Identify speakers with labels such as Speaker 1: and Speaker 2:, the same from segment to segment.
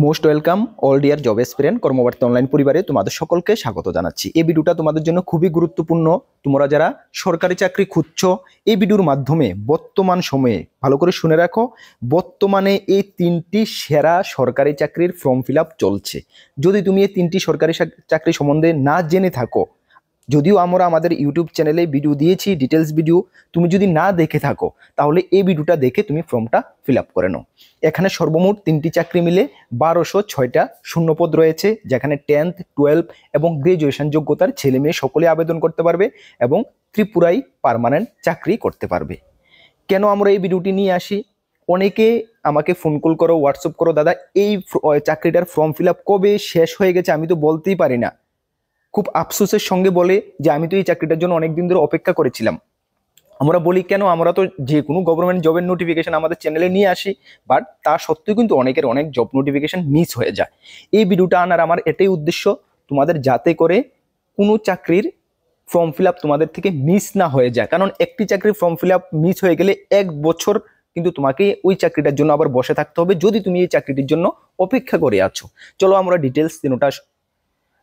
Speaker 1: Most welcome all dear job aspirant Karmabarta online পরিবারে তোমাদের সকলকে স্বাগত জানাচ্ছি। এই ভিডিওটা তোমাদের জন্য খুবই গুরুত্বপূর্ণ। তোমরা যারা সরকারি চাকরি খুঁজছো, এই ভিডিওর মাধ্যমে বর্তমান সময়ে ভালো করে শুনে রাখো, বর্তমানে এই তিনটি সেরা সরকারি চাকরির ফর্ম ফিল আপ চলছে। যদি তুমি এই তিনটি সরকারি চাকরি সম্বন্ধে না জেনে থাকো, যদিও আমরা আমাদের ইউটিউব চ্যানেলে ভিডিও দিয়েছি, ডিটেলস ভিডিও, তুমি যদি না দেখে থাকো তাহলে এই ভিডিওটা দেখে তুমি ফর্মটা ফিল আপ করে নাও। এখানে সর্বমোট তিনটি চাকরি মিলে 1206টা শূন্যপদ রয়েছে, যেখানে 10th, 12 এবং গ্রাজুয়েশন যোগ্যতার ছেলে মেয়ে সকলে আবেদন করতে পারবে এবং ত্রিপুরায় পার্মানেন্ট চাকরি করতে পারবে। কেন আমরা এই ভিডিওটি নিয়ে আসি? অনেকে আমাকে ফোন কল করো, হোয়াটসঅ্যাপ করো, দাদা এই চাকরিটার ফর্ম ফিল আপ কবে শেষ হয়ে গেছে, আমি তো বলতেই পারি না। খুব আফসোসের সঙ্গে বলে যে আমি তো এই চাকরিটার জন্য অনেকদিন ধরে অপেক্ষা করেছিলাম। আমরা বলি কেন, আমরা তো যে কোনো গভর্নমেন্ট জবের নোটিফিকেশন আমাদের চ্যানেলে নিয়ে আসি, বাট তা সত্ত্বেও কিন্তু অনেকের অনেক জব নোটিফিকেশন মিস হয়ে যায়। এই ভিডিওটা আনার আমার এটাই উদ্দেশ্য, তোমাদের যাতে করে কোনো চাকরির ফর্ম ফিল আপ তোমাদের থেকে মিস না হয়ে যায়। কারণ একটি চাকরির ফর্ম ফিল আপ মিস হয়ে গেলে 1 বছর কিন্তু তোমাকে ওই চাকরিটার জন্য আবার বসে থাকতে হবে, যদি তুমি এই চাকরিটির জন্য অপেক্ষা করে আছো। চলো আমরা ডিটেলস তিনটা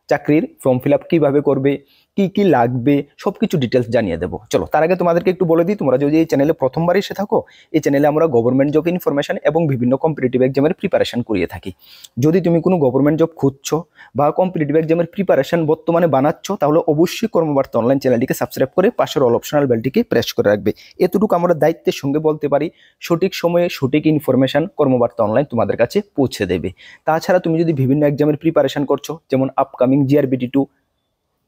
Speaker 1: চাকরির ফর্ম ফিল আপ কীভাবে করবে, কি কি লাগবে, সব কিছু ডিটেলস জানিয়ে দেবো। চলো তার আগে তোমাদেরকে একটু বলে দিই, তোমরা যদি এই চ্যানেলে প্রথমবার এসে থাকো, এই চ্যানেলে আমরা গভর্নমেন্ট জব ইনফরমেশন এবং বিভিন্ন কম্পিটিটিভ এক্সামের প্রিপারেশন করিয়ে থাকি। যদি তুমি কোনো গভর্নমেন্ট জব খুঁজছো বা কম্পিটিটিভ এক্সামের প্রিপারেশন বর্তমানে বানাচ্ছ, তাহলে অবশ্যই কর্মবার্তা অনলাইন চ্যানেলটিকে সাবস্ক্রাইব করে পাশের অল অপশনাল বেলটিকে প্রেস করে রাখবে। এতটুকু আমরা দায়িত্বের সঙ্গে বলতে পারি, সঠিক সময়ে সঠিক ইনফরমেশন কর্মবার্তা অনলাইন তোমাদের কাছে পৌঁছে দেবে। তাছাড়া তুমি যদি বিভিন্ন এক্সামের প্রিপারেশন করছো, যেমন upcoming GRBT 2,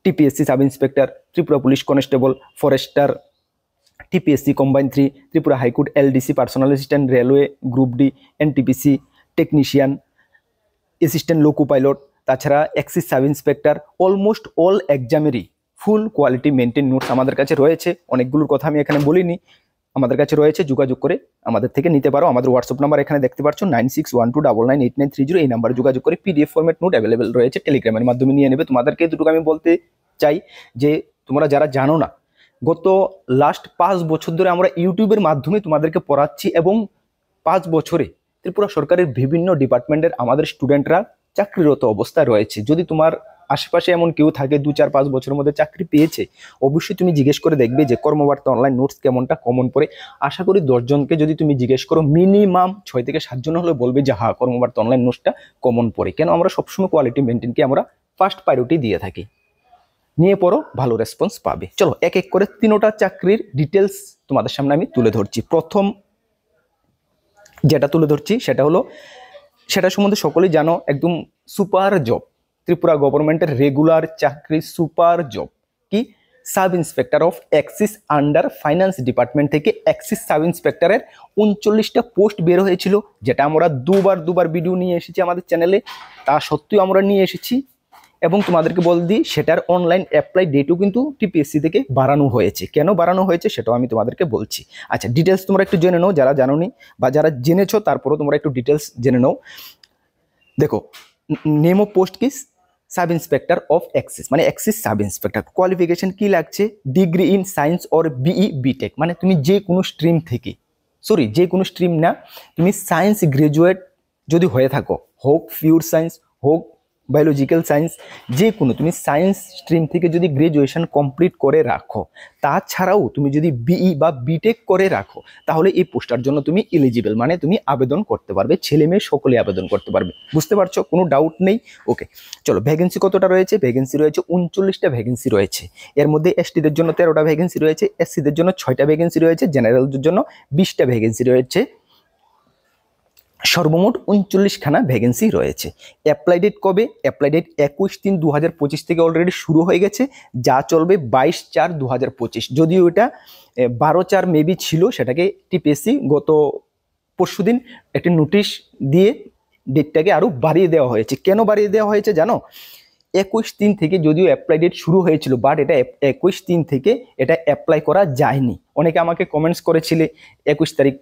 Speaker 1: TPSC sub inspector, Tripura police constable, forester, TPSC combine 3, Tripura high court LDC, personal assistant, railway group D, NTPC technician, assistant loco pilot, তাছাড়া excise sub inspector, almost all এক্সামেরই ফুল কোয়ালিটি মেনটেন নোটস আমাদের কাছে রয়েছে। অনেকগুলোর কথা আমি এখানে বলিনি, আমাদের কাছে রয়েছে, যোগাযোগ করে আমাদের থেকে নিতে পারো। আমাদের হোয়াটসঅ্যাপ নাম্বার এখানে দেখতে পাচ্ছ 9612998930, এই নাম্বারে যোগাযোগ করে পিডিএফ ফরম্যাট নোট অ্যাভেলেবেল রয়েছে, টেলিগ্রামের মাধ্যমে নিয়ে নেবে। তোমাদেরকে দুটোকে আমি বলতে চাই যে তোমরা যারা জানো না, গত লাস্ট 5 বছর ধরে আমরা ইউটিউবের মাধ্যমে তোমাদেরকে পড়াচ্ছি এবং 5 বছরে ত্রিপুরা সরকারের বিভিন্ন ডিপার্টমেন্টের আমাদের স্টুডেন্টরা চাকরিরত অবস্থায় রয়েছে। যদি তোমার আশেপাশে এমন কেউ থাকে 2-4-5 বছরের মধ্যে চাকরি পেয়েছে, অবশ্যই তুমি জিজ্ঞেস করে দেখবে যে কর্মবার্তা অনলাইন নোটস কেমনটা কমন পড়ে। আশা করি 10 জনকে যদি তুমি জিজ্ঞেস করো, মিনিমাম 6 থেকে 7 জন হলে বলবে যে হ্যাঁ কর্মবার্তা অনলাইন নোটসটা কমন পড়ে। কেন, আমরা সবসময় কোয়ালিটি মেনটেনকে আমরা ফার্স্ট প্রায়োরিটি দিয়ে থাকি। নিয়ে পড়ো, ভালো রেসপন্স পাবে। চলো এক এক করে তিনোটা চাকরির ডিটেলস তোমাদের সামনে আমি তুলে ধরছি। প্রথম যেটা তুলে ধরছি সেটা সম্বন্ধে সকলেই জানো, একদম সুপার জব, ত্রিপুরা গভর্নমেন্টের রেগুলার চাকরি, সুপার জব। কি? Sub inspector of axis under finance department থেকে এক্সিস সাব ইন্সপেক্টরের 39টা পোস্ট বের হয়েছিল, যেটা আমরা দুবার ভিডিও নিয়ে এসেছি আমাদের চ্যানেলে। তা সত্ত্বেও আমরা নিয়ে এসেছি এবং তোমাদেরকে বল দিই, সেটার অনলাইন অ্যাপ্লাই ডেটও কিন্তু টিপিএসসি থেকে বাড়ানো হয়েছে। কেন বাড়ানো হয়েছে সেটাও আমি তোমাদেরকে বলছি। আচ্ছা, ডিটেলস তোমরা একটু জেনে নাও, যারা জানোনি বা যারা জেনেছো তারপরেও তোমরা একটু ডিটেলস জেনে নাও। দেখো, নেম অফ পোস্ট কি? সাব ইন্সপেক্টর অফ এক্সিস, মানে এক্সিস সাব ইন্সপেক্টর। কোয়ালিফিকেশন কি লাগছে? Degree in science or BE BTech, মানে তুমি যে কোনো স্ট্রিম থেকে, যে কোনো স্ট্রিম না, তুমি সায়েন্স গ্রাজুয়েট যদি হয়ে থাকো, হোক পিওর সায়েন্স, হোক বায়োলজিক্যাল সায়েন্স, যে কোনো তুমি সায়েন্স স্ট্রিম থেকে যদি গ্রাজুয়েশন কমপ্লিট করে রাখো, তাছাড়াও তুমি যদি বিই বা বিটেক করে রাখো, তাহলে এই পোস্টার জন্য তুমি এলিজিবল, মানে তুমি আবেদন করতে পারবে। ছেলে মেয়ে সকলে আবেদন করতে পারবে। বুঝতে পারছো? কোনো ডাউট নেই? ওকে, চলো ভ্যাকেন্সি কতটা রয়েছে? ভ্যাকেন্সি রয়েছে 39টা ভ্যাকেন্সি রয়েছে। এর মধ্যে এসটিদের জন্য 13টা ভ্যাকেন্সি রয়েছে, এসসিদের জন্য 6টা ভ্যাকেন্সি রয়েছে, জেনারেলদের জন্য 20টা ভ্যাকেন্সি রয়েছে। সর্বমোট 39খানা ভ্যাকেন্সি রয়েছে। অ্যাপ্লাই ডেট কবে? অ্যাপ্লাই ডেট 21/3/2025 থেকে অলরেডি শুরু হয়ে গেছে, যা চলবে 22/4/2025। যদিও এটা 12/4 মেবি ছিল, সেটাকে টিপিএসসি গত পরশুদিন একটি নোটিশ দিয়ে ডেটটাকে আরও বাড়িয়ে দেওয়া হয়েছে। কেন বাড়িয়ে দেওয়া হয়েছে জানো? 21/3 থেকে যদিও অ্যাপ্লাই ডেট শুরু হয়েছিল, বাট এটা 21/3 থেকে এটা অ্যাপ্লাই করা যায়নি। অনেকে আমাকে কমেন্টস করেছিলে 21 তারিখ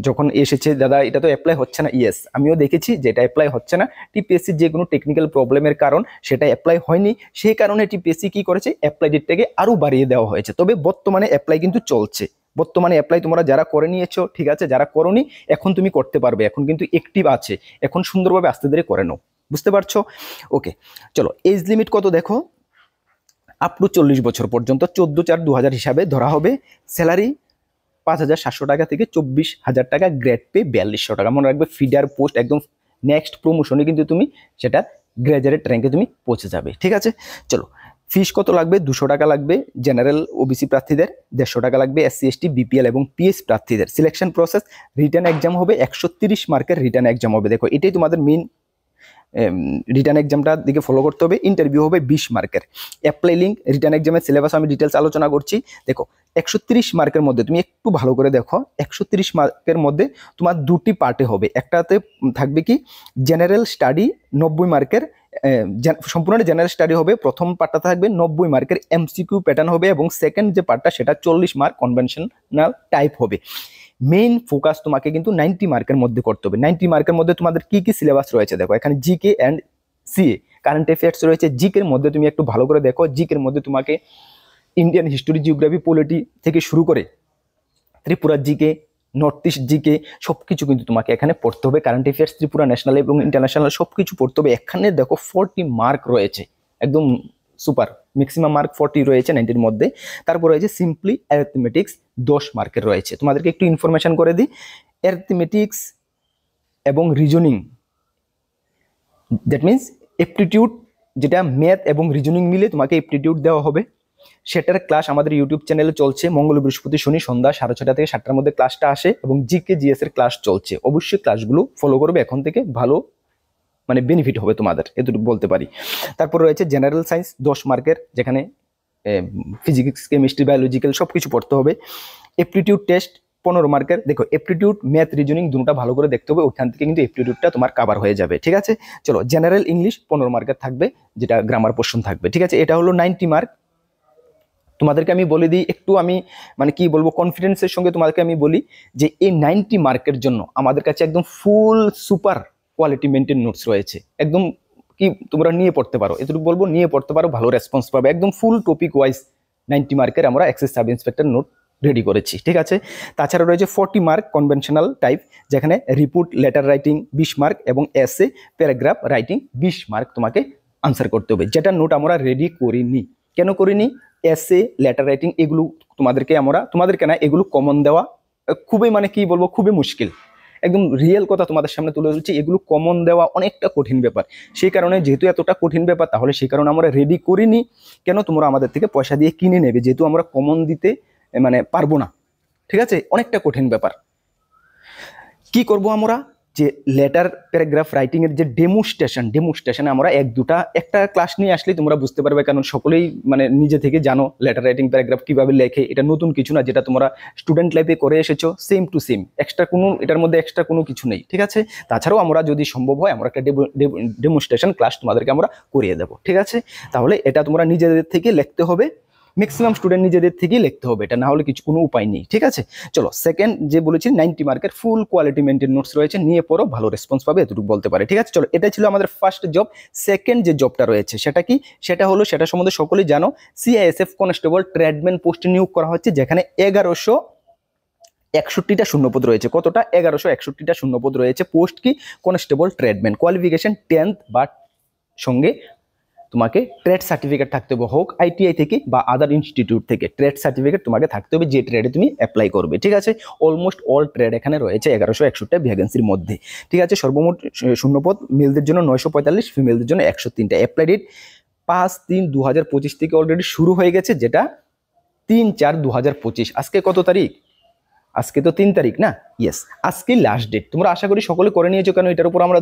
Speaker 1: যখন এসেছে, দাদা এটা তো অ্যাপ্লাই হচ্ছে না। ইয়েস, আমিও দেখেছি যে এটা অ্যাপ্লাই হচ্ছে না। টিপিএসসির যে কোনো টেকনিক্যাল প্রবলেমের কারণ সেটা অ্যাপ্লাই হয়নি, সেই কারণে টিপিএসসি কি করেছে, অ্যাপ্লাই ডেটটাকে আরও বাড়িয়ে দেওয়া হয়েছে। তবে বর্তমানে অ্যাপ্লাই কিন্তু চলছে, বর্তমানে অ্যাপ্লাই তোমরা যারা করে নিয়েছো, ঠিক আছে, যারা করোনি এখন তুমি করতে পারবে, এখন কিন্তু অ্যাক্টিভ আছে, এখন সুন্দরভাবে আস্তে ধীরে করে নাও, বুঝতে পারছো? ওকে, চলো এজ লিমিট কত দেখো, আপ টু 40 বছর পর্যন্ত 14/4/2000 হিসাবে ধরা হবে। স্যালারি 5,700 টাকা থেকে 24,000 টাকা, গ্রেড পে 4200 টাকা। মনে রাখবে ফিডার পোস্ট, একদম নেক্সট প্রমোশনে কিন্তু তুমি সেটা গ্র্যাজুয়েট র্যাঙ্কে তুমি পৌঁছে যাবে, ঠিক আছে? চলো ফিস কত লাগবে, 200 টাকা লাগবে জেনারেল ওবিসি প্রার্থীদের, 150 টাকা লাগবে SC ST BPL এবং PS প্রার্থীদের। সিলেকশন প্রসেস, রিটার্ন এক্সাম হবে, 130 মার্কের রিটার্ন এক্সাম হবে। দেখো এটাই তোমাদের মেইন রিটার্ন এক্সামটার দিকে ফলো করতে হবে। ইন্টারভিউ হবে 20 মার্কের। অ্যাপ্লাই লিঙ্ক, রিটার্ন এক্সামের সিলেবাস আমি ডিটেলস আলোচনা করছি। দেখো 130 মার্কের মধ্যে তুমি একটু ভালো করে দেখো, 130 মার্কের মধ্যে তোমার দুটি পার্টে হবে। একটাতে থাকবে কি জেনারেল স্টাডি 90 মার্কের, সম্পূর্ণ জেনারেল স্টাডি হবে। প্রথম পার্টটা থাকবে 90 মার্কের MCQ প্যাটার্ন হবে, এবং সেকেন্ড যে পার্টটা সেটা 40 মার্ক কনভেনশনাল টাইপ হবে। মেইন ফোকাস তোমাকে কিন্তু 90 মার্কের মধ্যে করতে হবে। 90 মার্কের মধ্যে তোমাদের কি কি সিলেবাস রয়েছে দেখো, এখানে GK and CA current affairs রয়েছে। জিকের মধ্যে তুমি একটু ভালো করে দেখো, জিকের মধ্যে তোমাকে ইন্ডিয়ান হিস্টোরি, জিওগ্রাফি, পলিটি থেকে শুরু করে Tripura GK, north east GK সব কিছু কিন্তু তোমাকে এখানে পড়তে হবে। কারেন্ট অ্যাফেয়ার্স ত্রিপুরা ন্যাশনাল এবং ইন্টারন্যাশনাল সব কিছু পড়তে হবে। এখানে দেখো 40 মার্ক রয়েছে, একদম সুপার, ম্যাক্সিমাম মার্ক 40 রয়েছে 90-এর মধ্যে। তারপর রয়েছে সিম্পলি অ্যারিথমেটিক্স 10 মার্কের রয়েছে। তোমাদেরকে একটু ইনফরমেশন করে দিই, অ্যারিথমেটিক্স এবং রিজনিং, দ্যাট মিনস এপ্টিটিউড, যেটা ম্যাথ এবং রিজনিং মিলে তোমাকে এপ্টিটিউড দেওয়া হবে। সেটার ক্লাস আমাদের ইউটিউব চ্যানেলে চলছে। মঙ্গল, বৃহস্পতি, শনি সন্ধ্যা 6:30 থেকে 7টার মধ্যে ক্লাসটা আসে, এবং জিকে জিএস এর ক্লাস চলছে। অবশ্যই ক্লাসগুলো ফলো করবে, এখন থেকে ভালো মানে বেনিফিট হবে তোমাদের, এতটুকু বলতে পারি। তারপর রয়েছে জেনারেল সায়েন্স 10 মার্কের, যেখানে ফিজিক্স, কেমিস্ট্রি, বায়োলজিক্যাল সব কিছু পড়তে হবে। এপ্টিটিউড টেস্ট 15 মার্কের। দেখো এপ্টিটিউড, ম্যাথ, রিজনিং দুটোটা ভালো করে দেখতে হবে, ওইখান থেকে কিন্তু এপ্টিটিউডটা তোমার কভার হয়ে যাবে, ঠিক আছে? চলো জেনারেল ইংলিশ 15 মার্কের থাকবে, যেটা গ্রামার পোর্শন থাকবে, ঠিক আছে? এটা হলো 90 মার্ক। তোমাদেরকে আমি বলে দিই একটু, আমি মানে কি বলবো, কনফিডেন্সের সঙ্গে তোমাদেরকে আমি বলি যে এই 90 মার্কের জন্য আমাদের কাছে একদম full super quality maintain notes রয়েছে। একদম কি তোমরা নিয়ে পড়তে পারো, এতটুকু বলবো, নিয়ে পড়তে পারো, ভালো রেসপন্স পাবে। একদম ফুল টপিক ওয়াইজ 90 মার্কের আমরা excise sub inspector note ready করেছি, ঠিক আছে? তাছাড়া রয়েছে 40 মার্ক কনভেনশনাল টাইপ, যেখানে রিপোর্ট, লেটার রাইটিং 20 মার্ক এবং এসে, প্যারাগ্রাফ রাইটিং 20 মার্ক তোমাকে আনসার করতে হবে, যেটা নোট আমরা রেডি করিনি। কেন করিনি? এসে, লেটার রাইটিং এগুলো তোমাদেরকে না, এগুলো কমন দেওয়া খুবই মানে কি বলবো, খুবই মুশকিল। একদম রিয়েল কথা তোমাদের সামনে তুলে ধরছি, এগুলো কমন দেওয়া অনেকটা কঠিন ব্যাপার। সেই কারণে যেহেতু এতটা কঠিন ব্যাপার, তাহলে সেই কারণে আমরা রেডি করিনি। কেন? তোমরা আমাদের থেকে পয়সা দিয়ে কিনে নেবে, যেহেতু আমরা কমন দিতে মানে পারবো না, ঠিক আছে? অনেকটা কঠিন ব্যাপার। কি করব আমরা, যে লেটার, প্যারাগ্রাফ রাইটিং এর যে ডেমোস্ট্রেশনে আমরা একটা ক্লাস নিয়ে আসলে তোমরা বুঝতে পারবে, কারণ সকলেই মানে নিজে থেকে জানো লেটার রাইটিং, প্যারাগ্রাফ কিভাবে লেখে। এটা নতুন কিছু না, যেটা তোমরা স্টুডেন্ট লাইফে করে এসেছো, সেম টু সেম, এটার মধ্যে এক্সট্রা কোনো কিছু নেই, ঠিক আছে? তাছাড়াও আমরা যদি সম্ভব হয় আমরা একটা ডেমোস্ট্রেশন ক্লাস তোমাদেরকে আমরা করিয়ে দেবো, ঠিক আছে? তাহলে এটা তোমরা নিজেদের থেকে লিখতে হবে, ম্যাক্সিমাম স্টুডেন্ট নিজেদের থেকেই লিখতে হবে, এটা না হলে কিছু কোনো উপায় নেই, ঠিক আছে? চলো সেকেন্ড যে বলেছি 90 মার্কের ফুল কোয়ালিটি মেনটেন নোটস রয়েছে, নিয়ে পড়ো, ভালো রেসপন্স পাবে, এতটুকু বলতে পারে, ঠিক আছে? চলো এটা ছিল আমাদের ফার্স্ট জব। সেকেন্ড যে জবটা রয়েছে সেটা কি, সেটা হলো, সেটা সম্বন্ধে সকলেই জানো, CISF কনস্টেবল ট্রেডম্যান পোস্টে নিয়োগ করা হচ্ছে, যেখানে 1161টা শূন্যপদ রয়েছে। কতটা? 1161টা শূন্যপদ রয়েছে। পোস্ট কি? Constable tradesman. কোয়ালিফিকেশন 10th বা সঙ্গে তোমাকে ট্রেড সার্টিফিকেট থাকতে হবে, হোক ITI থেকে বা আদার ইনস্টিটিউট থেকে ট্রেড সার্টিফিকেট তোমাকে থাকতে হবে, যে ট্রেডে তুমি অ্যাপ্লাই করবে, ঠিক আছে? অলমোস্ট অল ট্রেড এখানে রয়েছে 1161টা ভ্যাকেন্সির মধ্যে, ঠিক আছে? সর্বমোট শূন্যপদ মেলদের জন্য 945, ফিমেলদের জন্য 103টা। অ্যাপ্লাই ডেট 5/3/2025 থেকে অলরেডি শুরু হয়ে গেছে, যেটা 3/4/2025। আজকে কত তারিখ? আজকে তো 3 তারিখ না? ইয়েস, আজকে লাস্ট ডেট। তোমরা আশা করি সকলে করে নিয়েছো, কারণ এটার উপর আমরা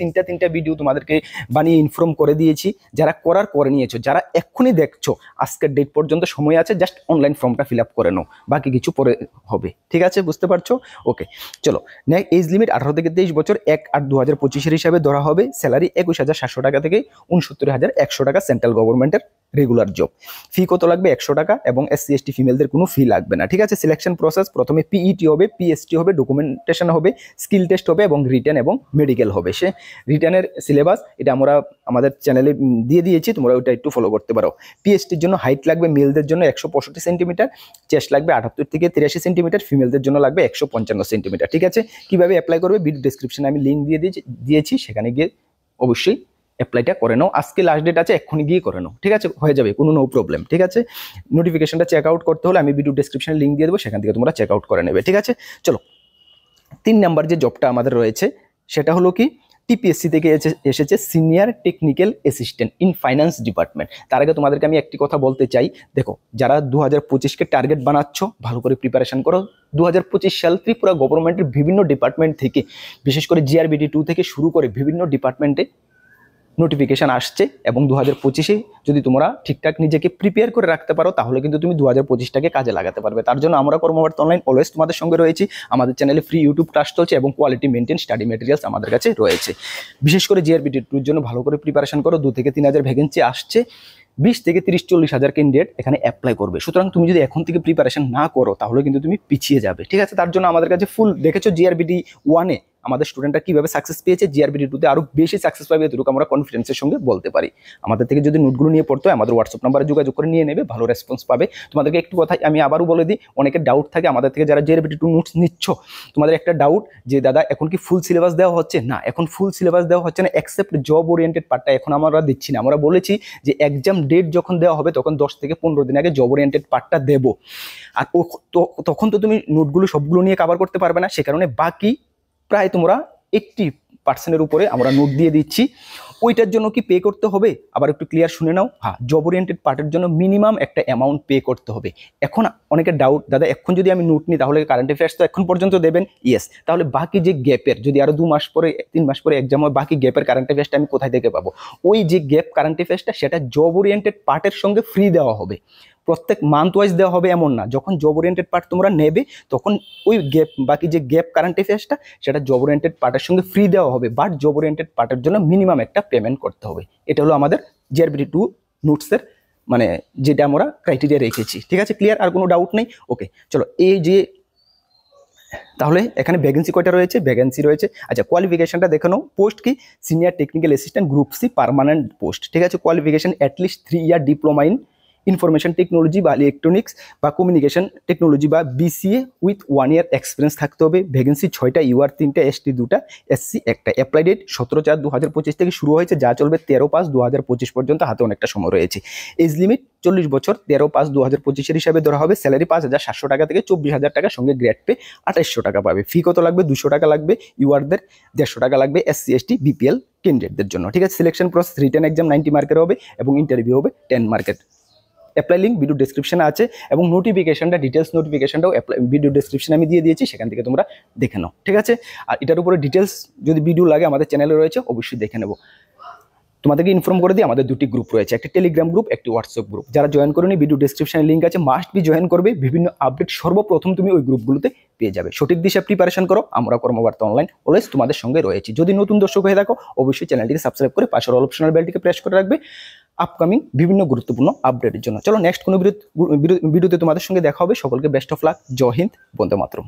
Speaker 1: তিনটা ভিডিও তোমাদেরকে বানিয়ে ইনফর্ম করে দিয়েছি। যারা করে নিয়েছো, যারা এক্ষুনি দেখছো, আজকের ডেট পর্যন্ত সময় আছে, জাস্ট অনলাইন ফর্মটা ফিল আপ করে নাও, বাকি কিছু পরে হবে, ঠিক আছে? বুঝতে পারছো? ওকে, চলো নেক্সট। এজ লিমিট 18 থেকে 23 বছর, 1/8/2025 হিসাবে ধরা হবে। স্যালারি 21,700 টাকা থেকে 69,100 টাকা, সেন্ট্রাল গভর্নমেন্টের রেগুলার জব। ফি কত লাগবে? 100 টাকা, এবং SC ST ফিমেলদের কোনো ফি লাগবে না, ঠিক আছে? সিলেকশন প্রসেস, প্রথমে PET হবে, PST হবে, হবে, ডকুমেন্টেশন হবে, স্কিল টেস্ট হবে এবং রিটেন এবং মেডিকেল হবে। সে রিটেনের সিলেবাস এটা আমরা আমাদের চ্যানেলে দিয়ে দিয়েছি, তোমরা ওইটা একটু ফলো করতে পারো। পিএসটির জন্য হাইট লাগবে মেলদের জন্য 165 সেন্টিমিটার, চেস্ট লাগবে 78 থেকে 83 সেন্টিমিটার, ফিমেলদের জন্য লাগবে 155 সেন্টিমিটার। ঠিক আছে, কিভাবে অ্যাপ্লাই করবে ভিডিও ডেসক্রিপশনে আমি লিঙ্ক দিয়ে দিয়েছি, সেখানে গিয়ে অবশ্যই অ্যাপ্লাইটা করে নাও। আজকে লাস্ট ডেট আছে, এক্ষুনি গিয়ে করে নাও। ঠিক আছে, হয়ে যাবে, কোনো নো প্রবলেম। ঠিক আছে, নোটিফিকেশনটা চেক আউট করতে হলে আমি ভিডিও ডেসক্রিপশনে লিঙ্ক দিয়ে দেবো, সেখান থেকে তোমরা চেক আউট করে নেবে। ঠিক আছে, চলো 3 নাম্বার যে জবটা আমাদের রয়েছে সেটা হলো কি, টিপিএসসি থেকে এসেছে senior technical assistant in finance department. তার আগে তোমাদেরকে আমি একটি কথা বলতে চাই, দেখো যারা 2025কে টার্গেট বানাচ্ছ ভালো করে প্রিপারেশন করো। 2025 সাল ত্রিপুরা গভর্নমেন্টের বিভিন্ন ডিপার্টমেন্ট থেকে, বিশেষ করে জিআরবিডি 2 থেকে শুরু করে বিভিন্ন ডিপার্টমেন্টে নোটিফিকেশান আসছে, এবং 2025-এ যদি তোমরা ঠিকঠাক নিজেকে প্রিপেয়ার করে রাখতে পারো তাহলে কিন্তু তুমি 2025টাকে কাজে লাগাতে পারবে। তার জন্য আমরা কর্মবার্তা অনলাইন অলওয়েজ তোমাদের সঙ্গে রয়েছি। আমাদের চ্যানেলে ফ্রি ইউটিউব ক্লাস চলছে এবং কোয়ালিটি মেনটেন স্টাডি ম্যাটেরিয়ালস আমাদের কাছে রয়েছে। বিশেষ করে জিআরবিডি 2-র জন্য ভালো করে প্রিপারেশন করো। 2 থেকে 3 হাজার ভ্যাকেন্সি আসছে, 20 থেকে 30-40 হাজার ক্যান্ডিডেট এখানে অ্যাপ্লাই করবে। সুতরাং তুমি যদি এখন থেকে প্রিপারেশন না করো তাহলে কিন্তু তুমি পিছিয়ে যাবে। ঠিক আছে, তার জন্য আমাদের কাছে ফুল দেখেছো জিআরবিডি 1-এ আমাদের স্টুডেন্টরা কীভাবে সাকসেস পেয়েছে, জিআরবিডি 2-তে আরও বেশি সাকসেস পাবে, এটুকু আমরা কনফিডেন্সের সঙ্গে বলতে পারি। আমাদের থেকে যদি নোটগুলো নিয়ে পড়তে হয় আমাদের হোয়াটসঅ্যাপ নাম্বারে যোগাযোগ করে নিয়ে নেবে, ভালো রেসপন্স পাবে। তোমাদেরকে একটু কথা আমি আবারও বলে দিই, অনেকের ডাউট থাকে আমাদের থেকে যারা জিআরবিডি 2 নোটস নিচ্ছ, তোমাদের একটা ডাউট যে দাদা এখন কি ফুল সিলেবাস দেওয়া হচ্ছে? না, এখন ফুল সিলেবাস দেওয়া হচ্ছে না, এক্সেপ্ট জব ওরিয়েন্টেড পার্টটা এখন আমরা দিচ্ছি না। আমরা বলেছি যে এক্সাম ডেট যখন দেওয়া হবে তখন 10 থেকে 15 দিন আগে জব ওরিয়েন্টেড পার্টটা দেবো। আর তখন তো তুমি নোটগুলো সবগুলো নিয়ে কভার করতে পারবে না, সে কারণে বাকি প্রায় তোমরা 80% উপরে আমরা নোট দিয়ে দিচ্ছি। ওইটার জন্য কি পে করতে হবে আবার একটু ক্লিয়ার শুনে নাও। হ্যাঁ, জব ওরিয়েন্টেড পার্টের জন্য মিনিমাম একটা অ্যামাউন্ট পে করতে হবে। এখন অনেকের ডাউট, দাদা এখন যদি আমি নোট নিই তাহলে কারেন্ট অ্যাফেয়ার্স তো এখন পর্যন্ত দেবেন। ইয়েস, তাহলে বাকি যে গ্যাপের, যদি আরও 2 মাস পরে 3 মাস পরে এক্সাম হয়, বাকি গ্যাপের কারেন্ট অ্যাফেয়ার্সটা আমি কোথায় থেকে পাবো? ওই যে গ্যাপ কারেন্ট অ্যাফেয়ার্সটা সেটা জব ওরিয়েন্টেড পার্টের সঙ্গে ফ্রি দেওয়া হবে। প্রত্যেক মান্থ ওয়াইজ দেওয়া হবে এমন না, যখন জব ওরিয়েন্টেড পার্ট তোমরা নেবে তখন ওই গ্যাপ, বাকি যে গ্যাপ কারেন্ট অ্যাফেয়ার্সটা সেটা জব ওরিয়েন্টেড পার্টের সঙ্গে ফ্রি দেওয়া হবে, বাট জব ওরিয়েন্টেড পার্টের জন্য মিনিমাম একটা পেমেন্ট করতে হবে। এটা হলো আমাদের জিআরবিডি 2 নোটসের মানে যেটা আমরা ক্রাইটেরিয়া রেখেছি। ঠিক আছে, ক্লিয়ার? আর কোনো ডাউট নেই? ওকে, চলো এই যে তাহলে এখানে ভ্যাকেন্সি কয়টা রয়েছে? ভ্যাকেন্সি রয়েছে, আচ্ছা কোয়ালিফিকেশনটা দেখে নাও। পোস্ট কি? Senior technical assistant group C permanent post. ঠিক আছে, qualification at least 3 year diploma in information technology বা ইলেকট্রনিক্স বা কমিউনিকেশন টেকনোলজি বা বিসিএ উইথ 1 ইয়ার এক্সপিরিয়েন্স থাকতে হবে। ভ্যাকেন্সি 6টা, ইউআর 3টা, এসটি 2টা, এসসি 1টা। অ্যাপ্লাই ডেট 17/4/2025 থেকে শুরু হয়েছে, যা চলবে 13/5/2025 পর্যন্ত, হাতে অনেকটা সময় রয়েছে। এজ লিমিট 40 বছর, 13/5/2025 হিসাবে ধরা হবে। স্যালারি 5,700 টাকা থেকে 24,000 টাকা, সঙ্গে গ্রেড পে 2800 টাকা পাবে। ফি কত লাগবে? 200 টাকা লাগবে ইউআরদের, 150 টাকা লাগবে এসসি এসটি বিপিএল ক্যান্ডিডেটদের জন্য। ঠিক আছে, সিলেকশন প্রসেস রিটেন এক্সাম 90 মার্কের হবে এবং ইন্টারভিউ হবে 10 মার্কের। অ্যাপ্লাই লিঙ্ক ভিডিও ডেসক্রিপশনে আছে এবং নোটিফিকেশনটা, ডিটেলস নোটিফিকেশনটাও ভিডিও ডেসক্রিপশনে আমি দিয়ে দিয়েছি, সেখান থেকে তোমরা দেখে নাও। ঠিক আছে, আর এটার উপরে ডিটেলস যদি ভিডিও লাগে আমাদের চ্যানেলে রয়েছে, অবশ্যই দেখে নেব। তোমাদেরকে ইনফর্ম করে দিই আমাদের 2টি গ্রুপ রয়েছে, একটি টেলিগ্রাম গ্রুপ, একটি হোয়াটসঅ্যাপ গ্রুপ। যারা জয়েন করেনি ভিডিও ডেসক্রিপশনে লিঙ্ক আছে, মাস্ট বি জয়েন করবে। বিভিন্ন আপডেট সর্বপ্রথম তুমি ওই গ্রুপগুলোতে পেয়ে যাবে। সঠিক দিশা প্রিপারেশন করো, আমরা কর্মবার্তা অনলাইন অলওয়েজ তোমাদের সঙ্গে রয়েছি। যদি নতুন দর্শক হয়ে থাকো অবশ্যই চ্যানেলটিকে সাবস্ক্রাইব করে পাশের অল অপশনাল বেলটিকে প্রেস করে রাখবে আপকামিং বিভিন্ন গুরুত্বপূর্ণ আপডেটের জন্য। চলো নেক্সট কোনো ভিডিওতে তোমাদের সঙ্গে দেখা হবে। সকলকে বেস্ট অফ লাক। জয় হিন্দ, বন্দে মাতরম।